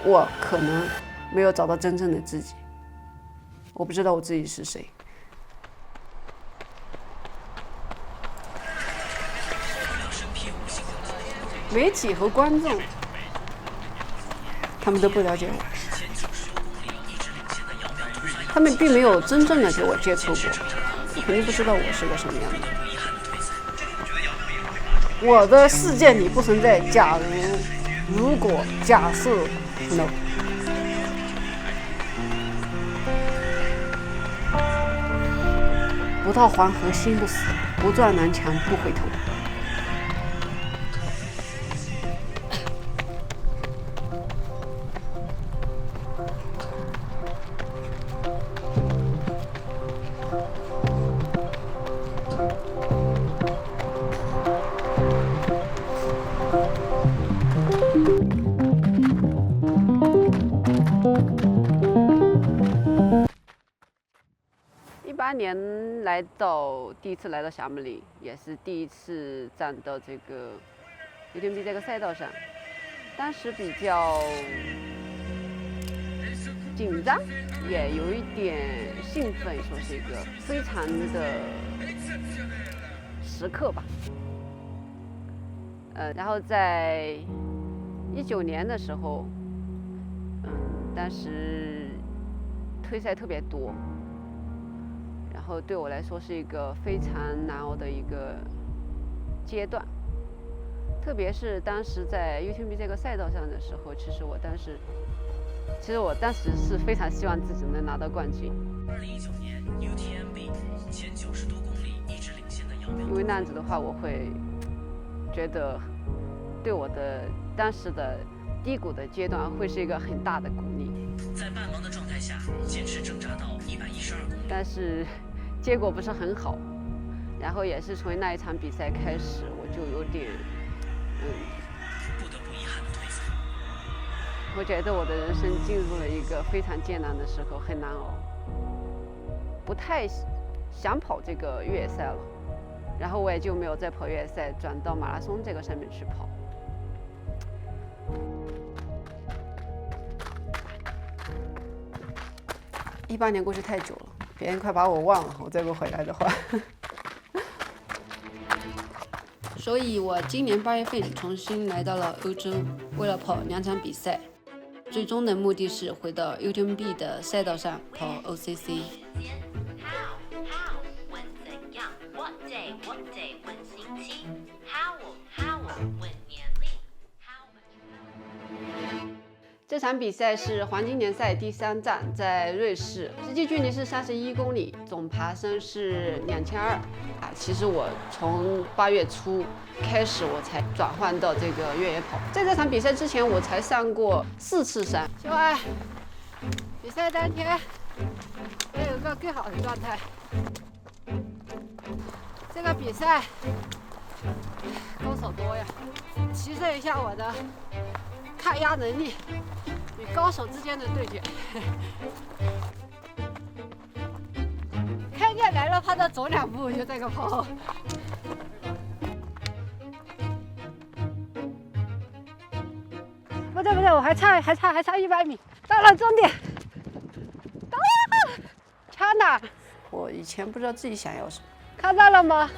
我可能没有找到真正的自己，我不知道我自己是谁。媒体和观众，他们都不了解我，他们并没有真正的给我接触过，肯定不知道我是个什么样的。我的世界里不存在假如、如果、假设 ，no。不到黄河心不死，不撞南墙不回头。18年第一次来到霞慕里，也是第一次站到这个 UTMB 这个赛道上，当时比较紧张，也有一点兴奋，说是一个非常的时刻吧。然后在19年的时候，当时退赛特别多。然后对我来说是一个非常难熬的一个阶段，特别是当时在 UTMB 这个赛道上的时候，其实我当时是非常希望自己能拿到冠军。2019年 UTMB 前90多公里一直领先的姚明，因为那样子的话，我会觉得对我的当时的低谷的阶段会是一个很大的鼓励。在半盲的状态下坚持挣扎到112公里，但是结果不是很好，然后也是从那一场比赛开始，我就有点不得不遗憾的退赛。我觉得我的人生进入了一个非常艰难的时候，很难熬，不太想跑这个越野赛了，然后我也就没有再跑越野赛，转到马拉松这个上面去跑。18年过去太久了，别人快把我忘了，我再不回来的话。所以我今年8月份重新来到了欧洲，为了跑2场比赛，最终的目的是回到 UTMB 的赛道上跑 OCC。这场比赛是黄金联赛第3站，在瑞士，实际距离是31公里，总爬升是2200。其实我从8月初开始，我才转换到这个越野跑。在这场比赛之前，我才上过4次山。希望比赛当天我有个更好的状态。这个比赛高手多呀，提升一下我的抗压能力。与高手之间的对决，看见来了，怕他走2步就这个跑。不对，我还差100米，到了终点，到了，差哪？我以前不知道自己想要什么，看到了吗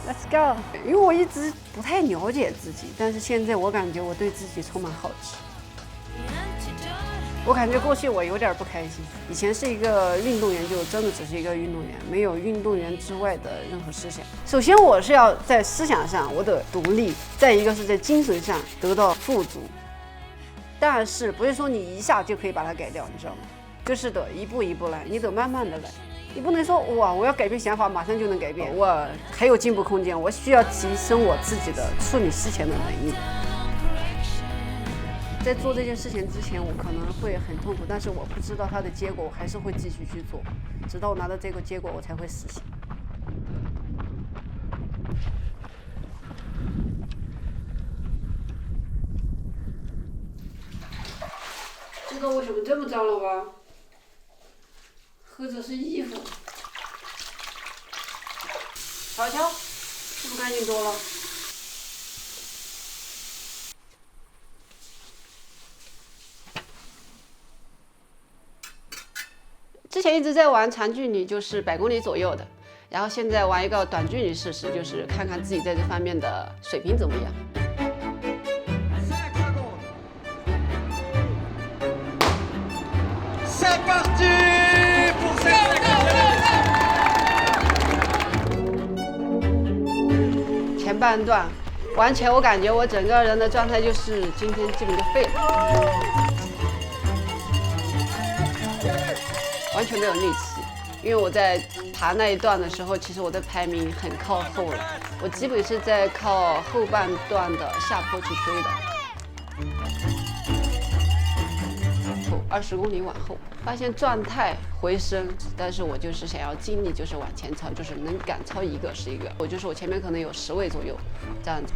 ？Let's go！ 因为我一直不太了解自己，但是现在我感觉我对自己充满好奇。我感觉过去我有点不开心，以前是一个运动员，就真的只是一个运动员，没有运动员之外的任何思想。首先我是要在思想上我的独立，再一个是在精神上得到富足。但是不是说你一下就可以把它改掉，你知道吗？就是得一步一步来，你得慢慢的来。你不能说哇，我要改变想法，马上就能改变。我还有进步空间，我需要提升我自己的处理事情的能力。在做这件事情之前，我可能会很痛苦，但是我不知道它的结果，我还是会继续去做，直到我拿到这个结果，我才会实现。知道为什么这么脏了吧？或者是衣服，瞧瞧，是不是干净多了？之前一直在玩长距离，就是100公里左右的，然后现在玩一个短距离试试，就是看看自己在这方面的水平怎么样。C'est parti pour cette section. 前半段完全我感觉我整个人的状态就是今天基本就废了，完全没有力气。因为我在爬那一段的时候，其实我的排名很靠后了，我基本是在靠后半段的下坡去追的。20公里往后，发现状态回升，但是我就是想要精力就是往前超，就是能赶超一个是一个。我就是我前面可能有10位左右这样子。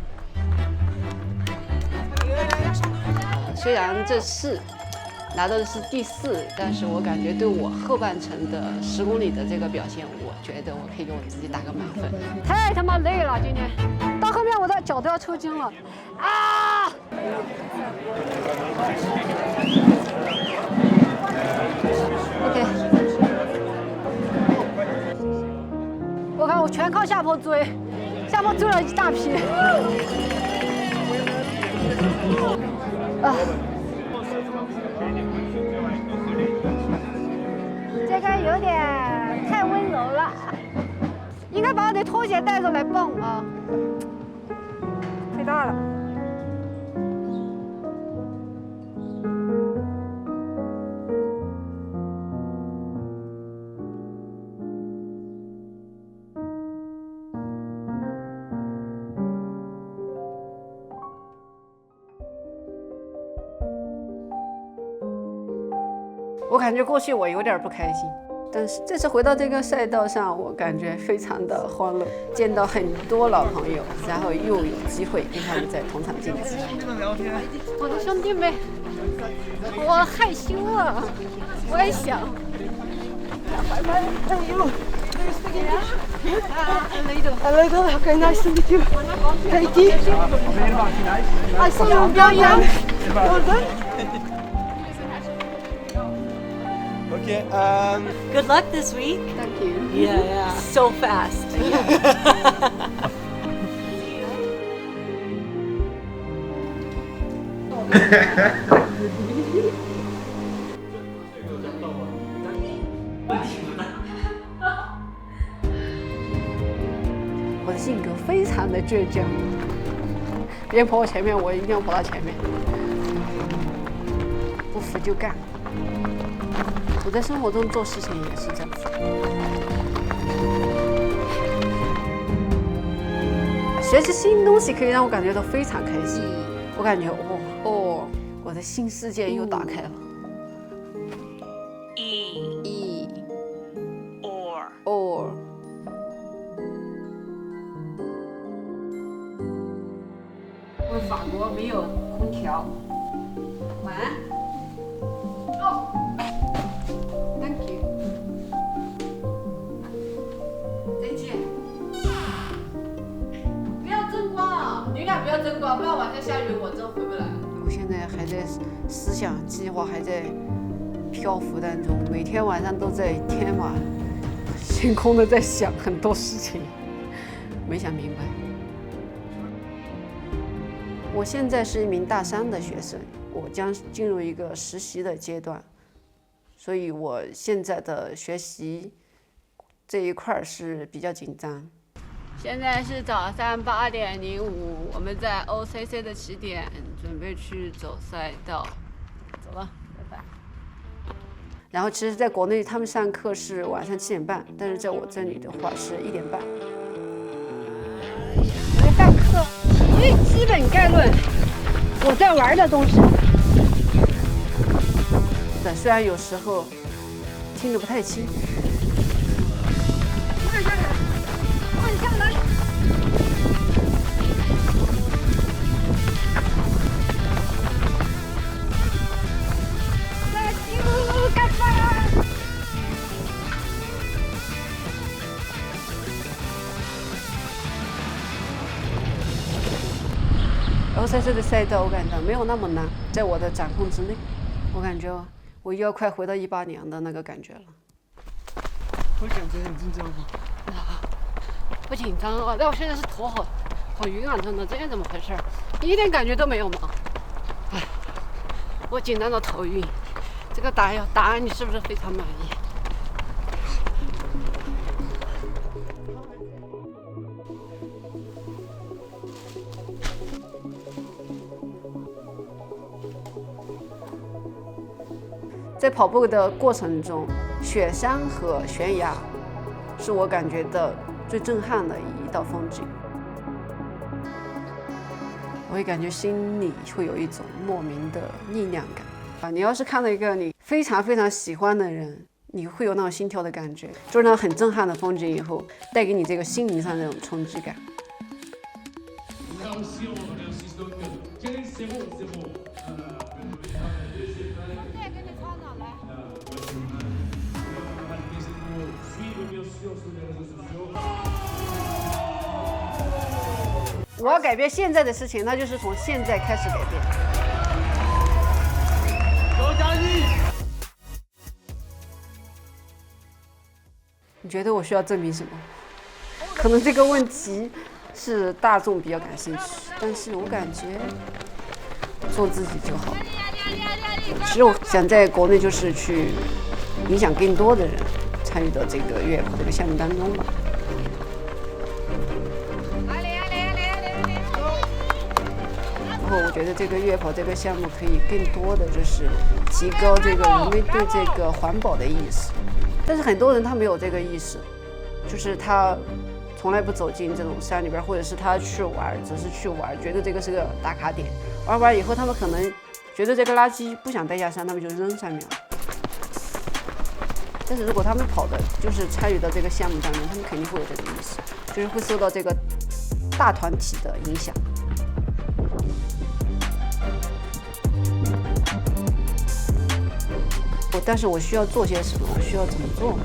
虽然这次拿到的是第4，但是我感觉对我后半程的10公里的这个表现，我觉得我可以给我自己打个满分。太他妈累了，今天到后面我的脚都要抽筋了啊！OK， 我看我全靠下坡追，下坡追了一大批。啊，这个有点太温柔了，应该把我的拖鞋带着来蹦啊！太大了。我感觉过去我有点不开心，但是这次回到这个赛道上，我感觉非常的欢乐，见到很多老朋友，然后又有机会跟他们在同场竞技。我的兄弟们，我害羞了，我也想。拜拜，哎呦。Hello, okay, nice to meet you. Katie, I saw you bien young. Well done. Okay. Good luck this week. Thank you. Yeah. So fast. 我的性格非常的倔强，别人跑我前面，我一定要跑到前面，不服就干。我在生活中做事情也是这样子。学习新东西可以让我感觉到非常开心，我感觉我的新世界又打开了。or 我们法国没有空调。晚安。Thank you。再见。不要争光啊！你俩不要争光，不然晚上下雨我真回不来。我现在还在思想计划还在漂浮当中，每天晚上都在天马行空的在想很多事情，没想明白。我现在是一名大3的学生，我将进入一个实习的阶段，所以我现在的学习这一块是比较紧张。现在是早上8点05，我们在 OCC 的起点，准备去走赛道，走了，拜拜。然后其实在国内他们上课是晚上7点半，但是在我这里的话是1点半。我在上课，体育基本概论，我在玩的东西。对，虽然有时候听得不太清。慢下来，慢下来。OCC 的赛道我感觉没有那么难，在我的掌控之内。我感觉我又要快回到18年的那个感觉了。我感觉很紧张吗？不紧张啊，但我现在是头好晕啊，真的，这怎么回事？一点感觉都没有吗？哎，我紧张到头晕。这个答案你是不是非常满意？在跑步的过程中，雪山和悬崖是我感觉的最震撼的一道风景。我会感觉心里会有一种莫名的力量感啊！你要是看到一个你非常非常喜欢的人，你会有那种心跳的感觉，就是那种很震撼的风景以后，带给你这个心灵上的那种冲击感。我要改变现在的事情，那就是从现在开始改变。你觉得我需要证明什么？可能这个问题是大众比较感兴趣，但是我感觉做自己就好。其实我想在国内就是去影响更多的人参与到这个越野跑这个项目当中吧。然后我觉得这个越野跑这个项目可以更多的就是提高这个人们对这个环保的意识，但是很多人他没有这个意识，就是他从来不走进这种山里边，或者是他去玩，只是去玩，觉得这个是个打卡点，玩完以后他们可能觉得这个垃圾不想带下山，他们就扔上面了。但是如果他们跑的就是参与到这个项目当中，他们肯定会有这个意识，就是会受到这个大团体的影响。但是我需要做些什么？我需要怎么做？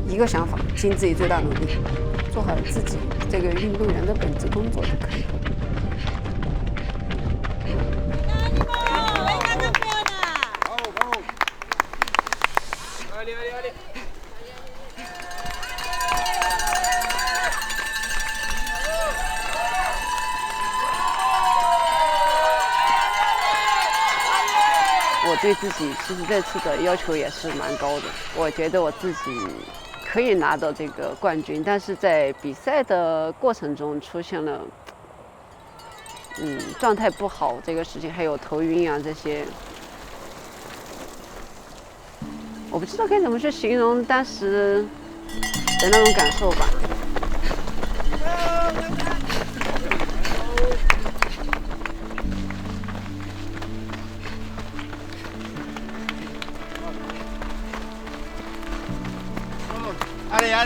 一个想法，尽自己最大努力，做好自己这个运动员的本职工作就可以了。我对自己其实这次的要求也是蛮高的，我觉得我自己可以拿到这个冠军，但是在比赛的过程中出现了状态不好这个事情，还有头晕啊这些，我不知道该怎么去形容当时的那种感受吧。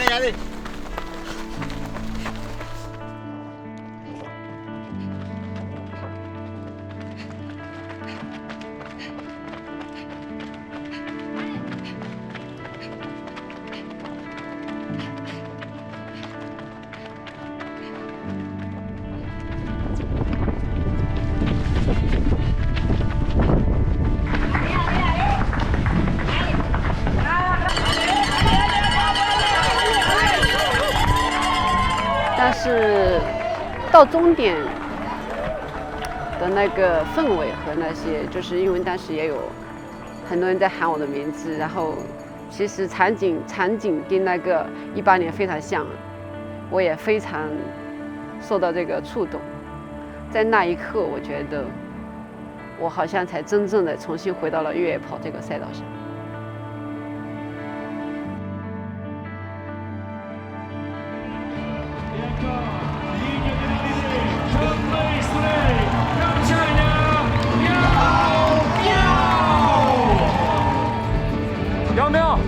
Allez. 但是到终点的那个氛围和那些，就是因为当时也有很多人在喊我的名字，然后其实场景跟那个18年非常像，我也非常受到这个触动。在那一刻，我觉得我好像才真正的重新回到了越野跑这个赛道上。苗，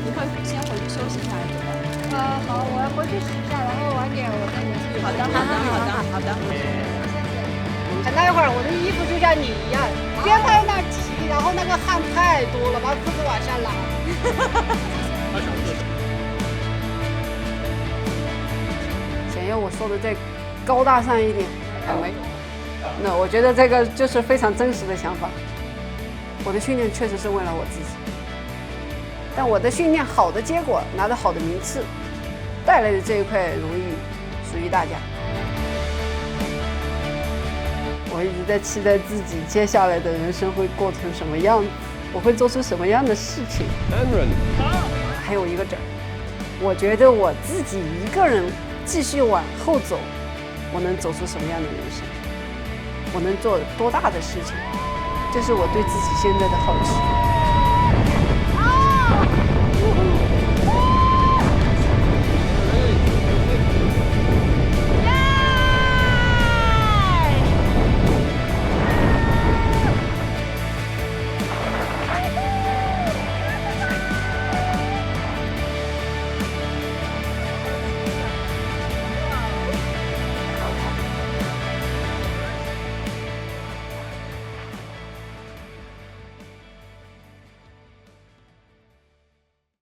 你会先回去休息一下还是怎么样？好，我要回去洗一下，然后晚点我再联系你。好的。那一会儿我的衣服就像你一样，边在那提，然后那个汗太多了，把裤子往下拉。想要我说的再高大上一点，好没？那我觉得这个就是非常真实的想法。我的训练确实是为了我自己，但我的训练好的结果，拿到好的名次，带来的这一块荣誉属于大家。我一直在期待自己接下来的人生会过成什么样子，我会做出什么样的事情。还有一个点，我觉得我自己一个人继续往后走，我能走出什么样的人生？我能做多大的事情？这是我对自己现在的好奇。